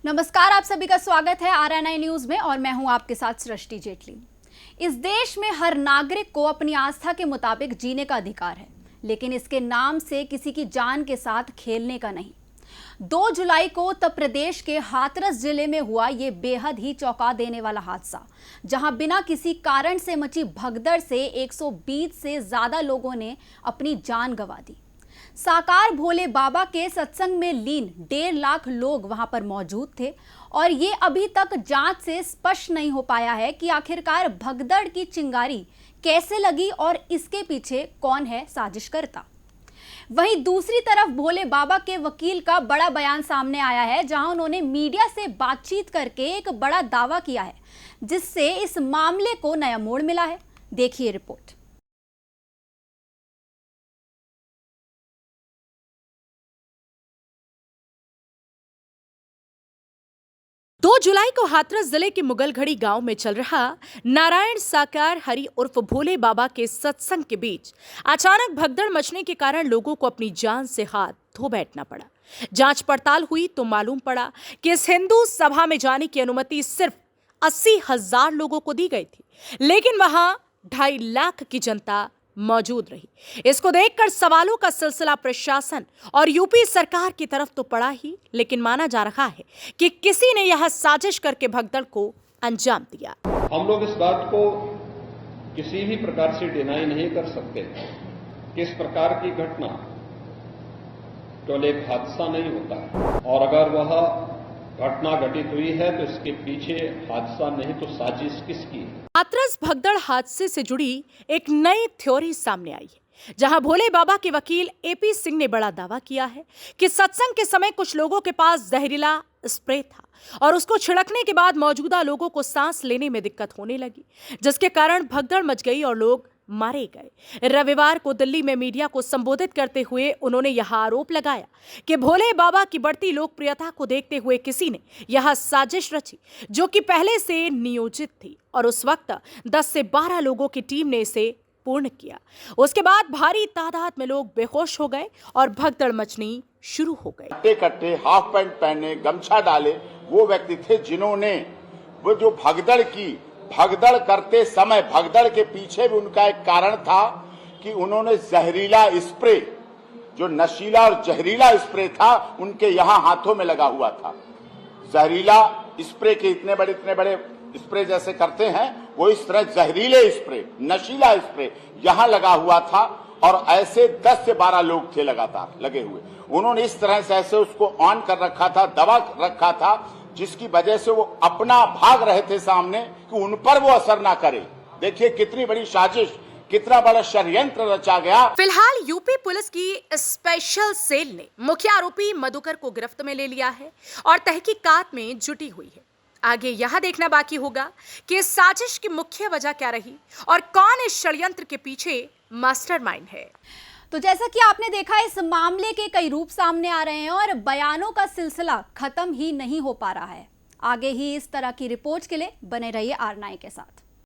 नमस्कार, आप सभी का स्वागत है RNI न्यूज में और मैं हूं आपके साथ सृष्टि जेटली। इस देश में हर नागरिक को अपनी आस्था के मुताबिक जीने का अधिकार है, लेकिन इसके नाम से किसी की जान के साथ खेलने का नहीं। 2 जुलाई को उत्तर प्रदेश के हाथरस जिले में हुआ ये बेहद ही चौंका देने वाला हादसा, जहां बिना किसी कारण से मची भगदड़ से 120 से ज्यादा लोगों ने अपनी जान गंवा दी। साकार भोले बाबा के सत्संग में लीन 1.5 लाख लोग वहां पर मौजूद थे और ये अभी तक जांच से स्पष्ट नहीं हो पाया है कि आखिरकार भगदड़ की चिंगारी कैसे लगी और इसके पीछे कौन है साजिशकर्ता। वहीं दूसरी तरफ भोले बाबा के वकील का बड़ा बयान सामने आया है, जहां उन्होंने मीडिया से बातचीत करके एक बड़ा दावा किया है, जिससे इस मामले को नया मोड़ मिला है। देखिए रिपोर्ट। 2 जुलाई को हाथरस जिले के मुगलघड़ी गांव में चल रहा नारायण साकार हरि उर्फ भोले बाबा के सत्संग के बीच अचानक भगदड़ मचने के कारण लोगों को अपनी जान से हाथ धो बैठना पड़ा। जांच पड़ताल हुई तो मालूम पड़ा कि इस हिंदू सभा में जाने की अनुमति सिर्फ 80,000 लोगों को दी गई थी, लेकिन वहां 2.5 लाख की जनता मौजूद रही। इसको देखकर सवालों का सिलसिला प्रशासन और यूपी सरकार की तरफ तो पड़ा ही, लेकिन माना जा रहा है कि किसी ने यह साजिश करके भगदड़ को अंजाम दिया। हम लोग इस बात को किसी भी प्रकार से डिनाई नहीं कर सकते कि इस प्रकार की घटना केवल एक हादसा नहीं होता, और अगर वह घटना घटित हुई है तो इसके पीछे हादसा नहीं तो साजिश किसकी है। हाथरस भगदड़ हादसे से जुड़ी एक नई थ्योरी सामने आई है, जहां भोले बाबा के वकील AP सिंह ने बड़ा दावा किया है कि सत्संग के समय कुछ लोगों के पास जहरीला स्प्रे था और उसको छिड़कने के बाद मौजूदा लोगों को सांस लेने में दिक्कत होने लगी, जिसके कारण भगदड़ मच गई और लोग मारे गए। रविवार को दिल्ली में मीडिया को संबोधित करते हुए उन्होंने यह आरोप लगाया कि भोले बाबा की बढ़ती लोकप्रियता को देखते हुए किसी ने यह साजिश रची, जो कि पहले से नियोजित थी, और उस वक्त 10 से 12 लोगों की टीम ने इसे पूर्ण किया। उसके बाद भारी तादाद में लोग बेहोश हो गए और भगदड़ मचनी शुरू हो गई। कट्टे हाफ पैंट पहने, गमछा डाले वो व्यक्ति थे जिन्होंने वो जो भगदड़ की, भगदड़ करते समय भगदड़ के पीछे भी उनका एक कारण था कि उन्होंने जहरीला स्प्रे, जो नशीला और जहरीला स्प्रे था, उनके यहां हाथों में लगा हुआ था। जहरीला स्प्रे के इतने बड़े स्प्रे जैसे करते हैं, वो इस तरह जहरीले स्प्रे, नशीला स्प्रे यहां लगा हुआ था, और ऐसे 10 से 12 लोग थे लगातार लगे हुए। उन्होंने इस तरह से ऐसे उसको ऑन कर रखा था, दबा रखा था, जिसकी वजह से वो अपना भाग रहे थे सामने कि उन पर वो असर ना करे। देखिए कितनी बड़ी साजिश, कितना बड़ा षड्यंत्र रचा गया। फिलहाल यूपी पुलिस की स्पेशल सेल ने मुख्य आरोपी मधुकर को गिरफ्त में ले लिया है और तहकीकात में जुटी हुई है। आगे यह देखना बाकी होगा कि इस साजिश की मुख्य वजह क्या रही और कौन इस षड्यंत्र के पीछे मास्टरमाइंड है। तो जैसा कि आपने देखा, इस मामले के कई रूप सामने आ रहे हैं और बयानों का सिलसिला खत्म ही नहीं हो पा रहा है। आगे ही इस तरह की रिपोर्ट्स के लिए बने रहिए RNI के साथ।